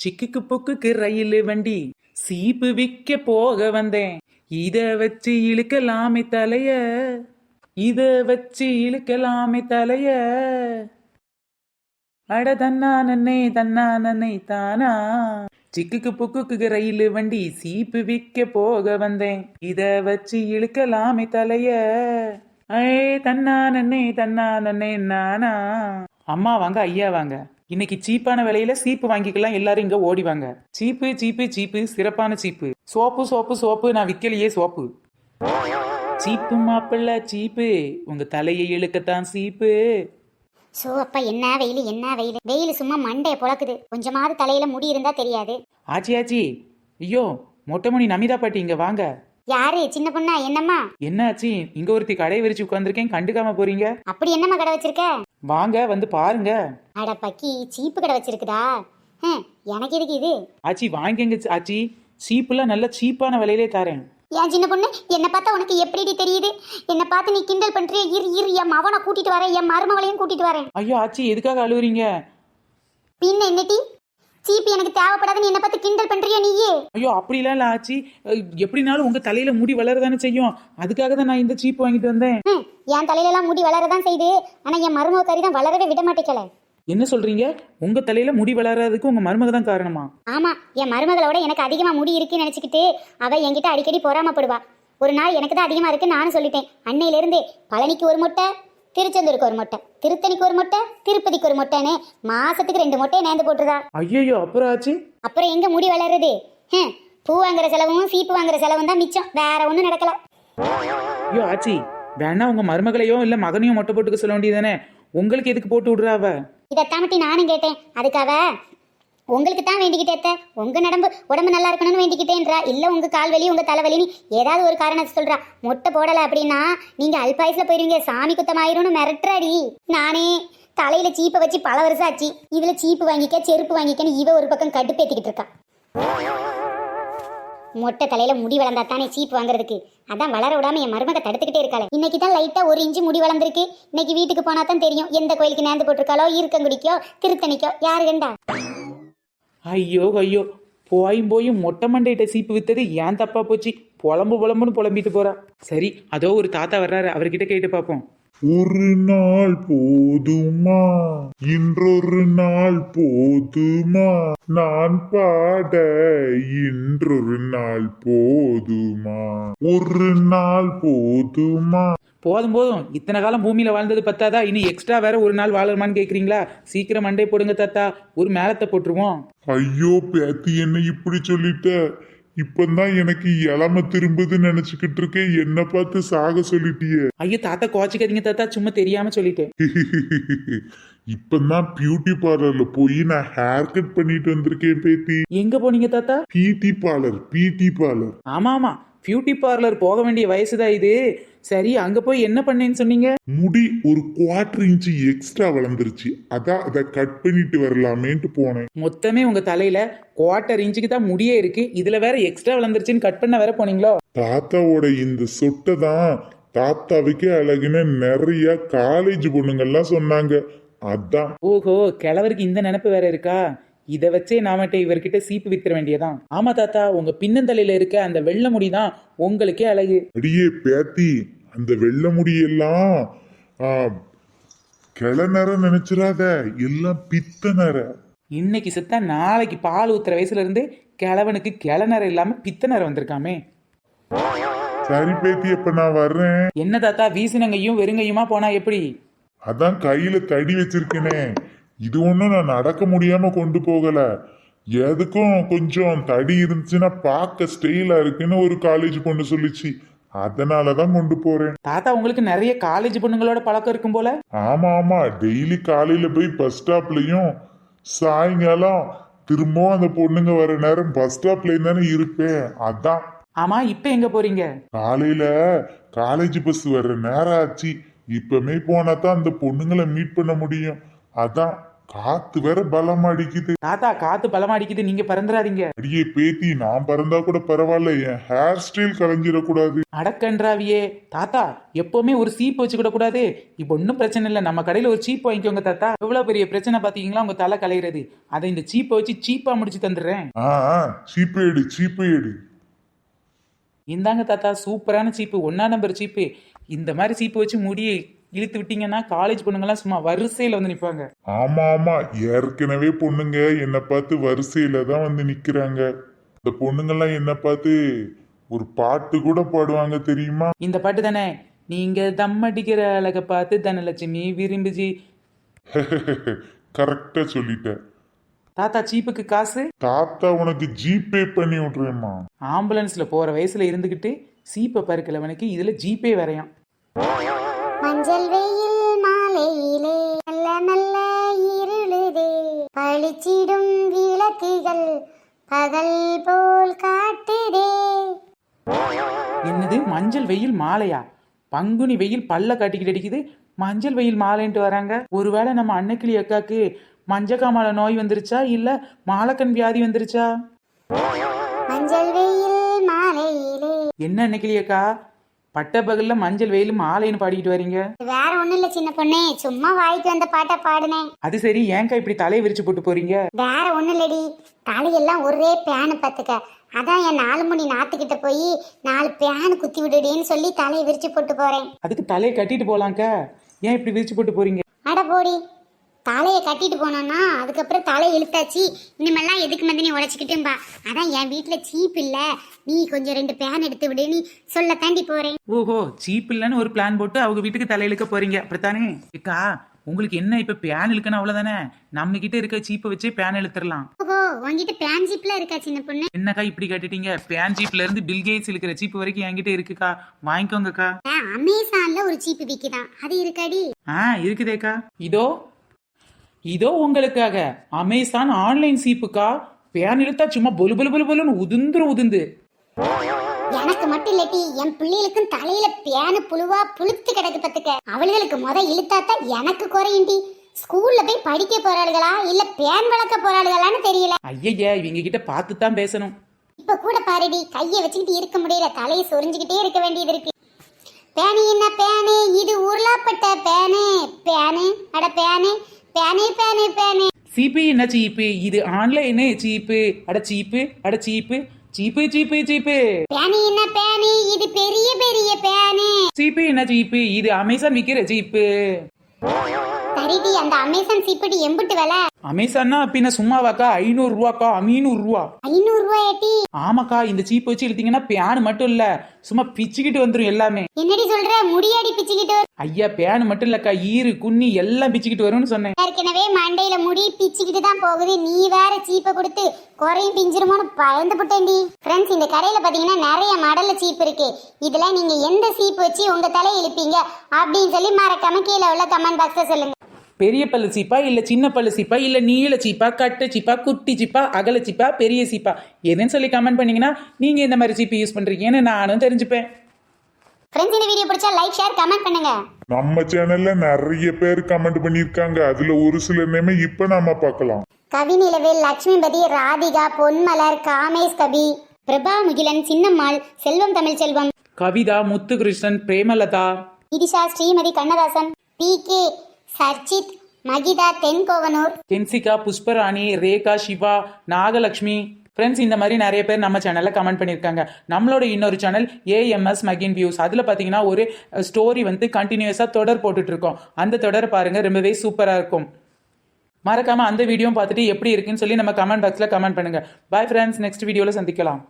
சிக்குக்கு புக்குக்கு ரயில் வண்டி சீப்பு விக்க போக வந்தேன். இத வச்சு இழுக்கலாமே தலைய, இத வச்சு இழுக்கலாமே தலைய. அட தன்னா நன்னை தானா. சிக்குக்கு புக்குக்கு ரயில் வண்டி சீப்பு விக்க போக வந்தேன். இத வச்சு இழுக்கலாமே தலைய. ஏ தன்னா நன்னே நானா. அம்மா வாங்க, ஐயா வாங்க. இன்னைக்கு சீப்பான விலையில சீப்பு வாங்கிக்கலாம், எல்லாரும் இங்க ஓடிவாங்க. சீப்பு சீப்பு சீப்பு, சிறப்பான சீப்பு. சோப்பு சோப்பு சோப்பு, நான் விக்கலையே சோப்பு. சீப்பு மாப்பிள்ள சீப்பு, உங்க தலையை இழுக்கத்தான் சீப்பு. சோ அப்பா, என்ன வெயில் என்ன வெயில், வெயில் சும்மா மண்டைய பொழக்குது. கொஞ்சமாவது தலையில முடி இருந்தா தெரியாது. ஆச்சி ஆச்சி, ஐயோ மொட்டைமணி நமிதா பாட்டி இங்க வாங்க. யாரு சின்ன பொண்ணா? என்னம்மா? என்ன ஆச்சி? இங்க ஒருத்தி கடை விரிச்சு உட்காந்துருக்கேன், கண்டுக்காம போறீங்க? அப்படி என்னம்மா கடை வச்சிருக்க? வாங்க வந்து பாருங்க. அட பக்கி, சீப்பு கடை வச்சிருக்குதா? எனக்கு எதுக்கு இது? ஆச்சி வாங்கிங்க ஆச்சி, சீப்புலாம் நல்ல சீப்பான விலையிலே தரேன். ஏன் சின்ன பொண்ணு, என்ன பார்த்தா உனக்கு எப்படி தெரியுது? என்ன பார்த்து நீ கிண்டல் பண்றிய? இரு என் மவனை கூட்டிட்டு வரேன், என் மருமவளையும் கூட்டிட்டு வரேன். ஐயோ ஆச்சி, எதுக்காக அழுவுறீங்க? பின்ன என்னடி, சீப்பு எனக்கு தேவைப்படாதுன்னு என்ன பார்த்து கிண்டல் பண்றியா நீயே? ஐயோ அப்படிலாம் இல்ல ஆச்சி, எப்படினாலும் உங்க தலையில முடி வளரதானே செய்யும், அதுக்காக தான் நான் இந்த சீப்பு வாங்கிட்டு வந்தேன். என் தலையில எல்லாம் முடி வளரதான் செய்யுது, ஆனா என் மருமக கறி தான் வளரவே விட மாட்டேக்கல. என்ன சொல்றீங்க? உங்க தலையில முடி வளராததுக்கு உங்க மருமக தான் காரணமா? ஆமா, என் மருமகளோட எனக்கு அதிகமா முடி இருக்குன்னு நினைச்சுக்கிட்டு அவ என்கிட்ட அடிக்கடி பொறாமப்படுவா. ஒரு நாள் எனக்கு தான் அதிகமா இருக்குன்னு நானும் சொல்லிட்டேன். அன்னையில இருந்தே பழனிக்கு ஒரு மொட்டை, திருச்செந்தூருக்கு ஒரு மொட்டை, திருத்தணிக்கு ஒரு மொட்டை, திருப்பதிக்கு ஒரு மொட்டைன்னு மாசத்துக்கு 2 மொட்டையை நேர்ந்து போட்டுருதா. ஐயோ அப்புறம் ஆச்சு? அப்புறம் எங்க முடி வளருது? பூ வாங்குற செலவும் சீப்பு வாங்குற செலவும் தான் மிச்சம், வேற ஒண்ணும் நடக்கல. ஐயோ ஆச்சி, வேணா உங்க மருமகளையோ இல்ல மகனையும் மொட்டை போட்டுக்க சொல்ல வேண்டியதானே, உங்களுக்கு எதுக்கு போட்டு விடுறாவ? இதைத்தாமட்டி நானும் கேட்டேன். அதுக்காக உங்களுக்கு தான் வேண்டிக்கிட்டே, உங்க உடம்பு நல்லா இருக்கணும்னு வேண்டிக்கிட்டேன்றா. இல்ல உங்க கால் வலி உங்க தலைவலின்னு ஏதாவது ஒரு காரணத்தை சொல்றா. மொட்டை போடல அப்படின்னா நீங்க அல்பாயுஸ்ல போயிருவீங்க, சாமி குத்தமாயிரும்னு மிரட்டுறாடி. நானே தலையில சீப்பை வச்சு பல வருஷம் ஆச்சு, இதுல சீப்பு வாங்கிக்க செருப்பு வாங்கிக்கன்னு இவ ஒரு பக்கம் கடுப்பேத்திக்கிட்டு இருக்கா. மொட்டை தலையில முடி வளர்ந்தா தானே சீப்பு வாங்குறதுக்கு, அதான் வளர விடாம என் மருமக தடுத்துக்கிட்டே இருக்காளே. இன்னைக்கு தான் லைட்டா 1 இன்ச்சு முடி வளர்ந்துருக்கு. இன்னைக்கு வீட்டுக்கு போனா தான் தெரியும் எந்த கோயிலுக்கு நேர்ந்து போட்டிருக்காளோ, ஈர்க்கங்குடிக்கோ திருத்தணிக்கோ, யாரு கண்டா. ஐயோ ஐயோ, போயும் மொட்டை மண்டையிட்ட சீப்பு வித்தது ஏன் தப்பா போச்சு. புலம்புன்னு புலம்பிட்டு போறா. சரி, அதோ ஒரு தாத்தா வர்றாரு, அவர்கிட்ட கேட்டு பார்ப்போம். ஒரு நாள் போதுமா, இன்றொரு நாள் போதுமா, நான் பாட இன்றொரு நாள் போதுமா, ஒரு நாள் போதுமா. போதும், இத்தனை காலம் பூமியில வாழ்ந்தது பத்தாதா, இனி எக்ஸ்ட்ரா வேற ஒரு நாள் வாழணுமான்னு கேக்குறீங்களா? சீக்கிரம் மண்டை போடுங்க தாத்தா, ஒரு மேலத்தை போட்டுருவோம். ஐயோ பேத்தி, என்ன இப்படி சொல்லிட்ட? இப்பதான் எனக்கு இளம திரும்புதுன்னு நினைச்சுக்கிட்டு இருக்கேன், என்ன பார்த்து சாக சொல்லிட்டியே. ஐயோ தாத்தா கோச்சிக்காதீங்க தாத்தா, சும்மா தெரியாம சொல்லிட்டேன். இப்பதான் பியூட்டி பார்லர்ல போய் நான் ஹேர் கட் பண்ணிட்டு வந்திருக்கேன் பேத்தி. எங்க போனீங்க தாத்தா? பிடி பார்லர். ஆமா, பியூட்டி பார்லர் போக வேண்டிய வயசுதான் இது. சரி, அங்க போய் என்ன பண்ணேன்னு சொன்னீங்க? முடி ஒரு 1/4 இன்ச்சு எக்ஸ்ட்ரா வளர்ந்துருச்சு, அதான் அதை கட் பண்ணிட்டு வரலாமேன்ட்டு போனேன். மொத்தமே உங்க தலையில 1/4 இன்ச்சுக்கு தான் முடியே இருக்கு, இதுல வேற எக்ஸ்ட்ரா வளர்ந்துருச்சுன்னு கட் பண்ண வேற போனீங்களோ? தாத்தாவோட இந்த சொட்டை தான் தாத்தாவுக்கே அழகுன்னு நிறைய காலேஜ் பொண்ணுங்கள்லாம் சொன்னாங்க, அதான். ஓஹோ, கிழவருக்கு இந்த நினைப்பு வேற இருக்கா? இதை வச்சே நாமட்ட இவர்கிட்ட சீப்பு வித்துற வேண்டியதான். ஆமா தாத்தா, உங்க பின்னந்தலையில இருக்க அந்த வெள்ளை முடிதான் உங்களுக்கே அழகு. அடியே பேத்தி, அந்த வெள்ளை முடியெல்லாம் கிளநற நினைச்சிடாத, எல்லாம் பித்தநற. இன்னைக்கு செத்தா நாளைக்கு பால் ஊத்துற வயசுல இருந்து கிழவனுக்கு கிளநற இல்லாம பித்தநற வந்திருக்காமே. சரி பேத்தி, எப்ப நான் வர்றேன். என்ன தாத்தா, வீசினங்கையும் வெறுங்கையுமா போனா எப்படி? அதான் கையில தடி வச்சிருக்கேனே, இது ஒண்ணும் நான் நடக்க முடியாம கொண்டு போகல, எதுக்கும் கொஞ்சம் தடி இருந்துச்சுன்னா பார்க்க ஸ்டைலா இருக்குன்னு ஒரு காலேஜ் பொண்ணு சொல்லிச்சு, அதனாலதான் கொண்டு போறேன். தாத்தா, உங்களுக்கு நிறைய காலேஜ் பொண்ணுங்களோட பழக்கம் இருக்கும் போல. ஆமா, டெய்லி காலையில போய் பஸ் ஸ்டாப்லயும் சாயங்காலம் திரும்பவும் அந்த பொண்ணுங்க வர நேரம் பஸ் ஸ்டாப்லயும் தானே இருப்பேன், அதான். ஆமா, இப்ப எங்க போறீங்க? காலையில காலேஜ் பஸ் வர்ற நேரம் ஆச்சு, இப்பமே போனா தான் அந்த பொண்ணுங்களை மீட் பண்ண முடியும், அதான் காத்து வேற பலமா அடிக்குது. தாத்தா காத்து பலமா அடிக்குது, நீங்க பறந்துடாதீங்க. அடியே பேத்தி, நான் பறந்தா கூட பரவாயில்ல, என் ஹேர் ஸ்டைல் கலைஞ்சிடக்கூடாது. அடக்கன்றாவியே தாத்தா, எப்பவுமே ஒரு சீப்பு வச்சுக்கிட கூடாது. இப்போ ஒன்றும் பிரச்சனை இல்லை, நம்ம கடையில் ஒரு சீப் வாங்கிக்கோங்க தாத்தா. எவ்வளவு பெரிய பிரச்சனை பாத்தீங்களா உங்க தலை கலையிறது. அதை இந்த சீப்பை வச்சு சீப்பா முடிச்சு தந்துடுறேன். சீப்பு எடு, சீப்பு எடு. இந்தாங்க தாத்தா, சூப்பரான சீப்பு, 1ஆம் நம்பர் சீப்பு. இந்த மாதிரி சீப்பு வச்சு முடியை இழுத்து விட்டீங்கன்னா காலேஜ் பொண்ணுங்கெல்லாம் சும்மா வரிசையில வந்து நிற்பாங்க. ஆமா ஆமா, ஏற்கனவே பொண்ணுங்க என்ன பார்த்து வரிசையில தான் வந்து நிக்கிறாங்க. இந்த பொண்ணுங்கெல்லாம் என்ன பார்த்து ஒரு பாட்டு கூட பாடுவாங்க தெரியுமா? இந்த பாட்டு தானே, நீங்க தம் அடிக்கிற அழகை பார்த்து தனலட்சுமி விரும்புஜி. கரெக்டா சொல்லிட்ட. தாத்தா சீப்புக்கு காசு? தாத்தா உனக்கு ஜிபே பண்ணி விட்றேம்மா. ஆம்புலன்ஸ்ல போற வயசுல இருந்துகிட்டு சீப்பை பருக்கலவனுக்கு இதுல ஜிபே வரையாம். மஞ்சள் வெயில் மாலையிலே நல்ல நல்ல இருளுதே, பளிச்சிடும் விளக்குகள் பகல் போல் காட்டுதே. என்னது மஞ்சள் வெயில் மாலையா? பங்குனி வெயில் பல்ல காட்டிக்கிட்டு அடிக்குது, மஞ்சள் வெயில் மாலைன்ட்டு வராங்க. ஒருவேளை நம்ம அன்னைக்கிளி அக்காக்கு மஞ்சக்காமால நோய் வந்துருச்சா இல்ல மாலக்கண் வியாதி வந்துருச்சா? மஞ்சள் வெயில் மாலையிலே. என்ன அன்னைக்கிளி அக்கா பட்ட பகல்ல மஞ்சள் வெயில் மாலைன்னு பாடிக்கிட்டு வரீங்க? வேற ஒண்ணும் இல்ல சின்ன பொண்ணே, சும்மா வாய்க்கு வந்த பாட்டை பாடுனேன். அது சரி, ஏன்க்கா இப்படி தலையை விரிச்சு போட்டு போறீங்க? வேற ஒண்ணும் இல்லடி, தலையெல்லாம் ஒரே பேனு பத்துக்க. அதான் என் 4 மணி நாத்துக்கிட்ட போய் 4 பேனு குத்தி விடுடின்னு சொல்லி தலையை விரிச்சு போட்டு போறேன். அதுக்கு தலையை கட்டிட்டு போலாம்க்கா, ஏன் இப்படி விரிச்சு போட்டு போறீங்க? அட போடி, தலையை கட்டிட்டு போனோம்னா அதுக்கப்புறம் தலை இழுத்தாச்சு, இனிமெல்லாம் எதுக்கு வந்து நீ உடச்சிக்கிட்டும்பா. அதான் என் வீட்டுல சீப் இல்ல, நீ கொஞ்சம் 2 பேன் எடுத்து விடு நீ சொல்ல தாண்டி போறேன். ஓஹோ, சீப் இல்லன்னு ஒரு பிளான் போட்டு அவங்க வீட்டுக்கு தலை இழுக்க போறீங்க, அப்படித்தானே? அக்கா உங்களுக்கு என்ன இப்ப பேன் இழுக்கணும் அவ்வளவுதானே, நம்ம கிட்ட இருக்க சீப்பை வச்சு பேன் இழுத்துடலாம். ஓஹோ, உங்ககிட்ட பேன் ஜீப்ல இருக்கா சின்ன பொண்ணு? என்னக்கா இப்படி கட்டிட்டீங்க? பேன் ஜீப்ல இருந்து பில்கேட்ஸ் இழுக்கிற சீப்பு வரைக்கும் என்கிட்ட இருக்குக்கா, வாங்கிக்கோங்கக்கா. அமேசான்ல ஒரு சீப்பு விக்குதான், அது இருக்காடி? இருக்குதேக்கா, இதோ இதோ உங்களுக்காக அமேசான் ஆன்லைன் சீப்புக்கா. பேன் இழுத்தா சும்மா பொலு பொலு பொலு பொலுன்னு உதிர்ந்து. எனக்கு மட்டும் இல்லட்டி என் பிள்ளைகளுக்கும் தலையில பேனு புழுவா புளுத்து கிடக்கு பத்துக்க. அவளுகளுக்கு இழுத்தாத்தான் எனக்கு குறையுண்டி. ஸ்கூல்ல போய் படிக்க போறாளுகளா இல்ல பேன் வளர்க்க போறாளுகளான்னு தெரியல. ஐயா இவங்க கிட்ட பார்த்து தான் பேசணும். இப்ப கூட பாருடி, கைய வச்சுக்கிட்டு இருக்க முடியல, தலையை சொரிஞ்சுக்கிட்டே இருக்க வேண்டியது இருக்கு. பேனு என்ன பேனு, இது உருளாப்பட்ட பேனு. பேனு அட பேனு பேனு பேனு பேனு. சீப்பு என்ன சீப்பு, இது ஆன்லைன் சீப்பு. அட சீப்பு அட சீப்பு சீப்பு சீப்பு சீப்பு. பேனு என்ன பேனு, இது பெரிய பெரிய பேனு. சீப்பு என்ன சீப்பு, இது அமேசான் விக்கிற சீப்பு. சரிடி, அந்த அமேசான் சீப்படி எம்புட்டு விலை? அமேசான்னா பின்ன சும்மாவாக்கா, 500 ரூபாக்கா. 500 ரூபா. 500 ரூபாயாட்டி? ஆமாக்கா, இந்த சீப்பு வச்சு இழுத்தீங்கன்னா பேன் மட்டும் இல்ல சும்மா பிச்சுக்கிட்டு வந்துரும் எல்லாமே. என்னடி சொல்ற, முடியாடி பிச்சுக்கிட்டு? ஐயா பேன் மட்டும் இல்லக்கா, ஈரு குன்னி எல்லாம் பிச்சுக்கிட்டு வரும்னு சொன்னேன். ஏற்கனவே மண்டையில முடி பிச்சுக்கிட்டு தான் போகுது, நீ வேற சீப்பை கொடுத்து குறையும் பிஞ்சிருமோன்னு பயந்து புட்டேன்டி. ஃப்ரெண்ட்ஸ், இந்த கடையில பாத்தீங்கன்னா நிறைய மாடல்ல சீப் இருக்கு. இதுல நீங்க எந்த சீப் வச்சு உங்க தலையை இழுப்பீங்க அப்படின்னு சொல்லி மறக்காம கீழே உள்ள கமெண்ட் பாக்ஸ்ல சொல்லுங்க. பெரிய பல்லு சீப்பா இல்ல சின்ன பல்லு சீப்பா இல்ல நீல சீப்பா கட்ட சீப்பா குட்டி சீப்பா அகல சீப்பா பெரிய சீப்பா எதுன்னு சொல்லி கமெண்ட் பண்ணீங்கன்னா நீங்க இந்த மாதிரி சீப்பு யூஸ் பண்றீங்கன்னு நானும் தெரிஞ்சுப்பேன். ஃப்ரெண்ட்ஸ், இந்த வீடியோ பிடிச்சா லைக் ஷேர் கமெண்ட் பண்ணுங்க. நம்ம சேனல்ல நிறைய பேர் கமெண்ட் பண்ணிருக்காங்க, அதுல ஒரு சில நேமே இப்ப நாம பார்க்கலாம். கவிநிலவில், லட்சுமிபதி, ராதிகா, பொன்மலர், காமேஷ் கவி, பிரபா முகிலன், சின்னம்மாள், செல்வம் தமிழ் செல்வம், கவிதா, முத்துகிருஷ்ணன், பிரேமலதா, இடிஷா, ஸ்ரீமதி, கண்ணதாசன், PK, சர்ச்சித், மகிதா, தென்கோவனூர், கென்சிகா, புஷ்பராணி, ரேகா, சிவா, நாகலட்சுமி. ஃப்ரெண்ட்ஸ், இந்த மாதிரி நிறைய பேர் நம்ம சேனல்ல கமெண்ட் பண்ணியிருக்காங்க. நம்மளோட இன்னொரு சேனல் AMS மகின் வியூஸ், அதில் பார்த்தீங்கன்னா ஒரு ஸ்டோரி வந்து கண்டினியூஸாக தொடர் போட்டுட்டு இருக்கோம். அந்த தொடர் பாருங்க, ரொம்பவே சூப்பராக இருக்கும். மறக்காம அந்த வீடியோ பார்த்துட்டு எப்படி இருக்குன்னு சொல்லி நம்ம கமெண்ட் பாக்ஸில் கமெண்ட் பண்ணுங்க. பாய் ஃப்ரெண்ட்ஸ், நெக்ஸ்ட் வீடியோவில் சந்திக்கலாம்.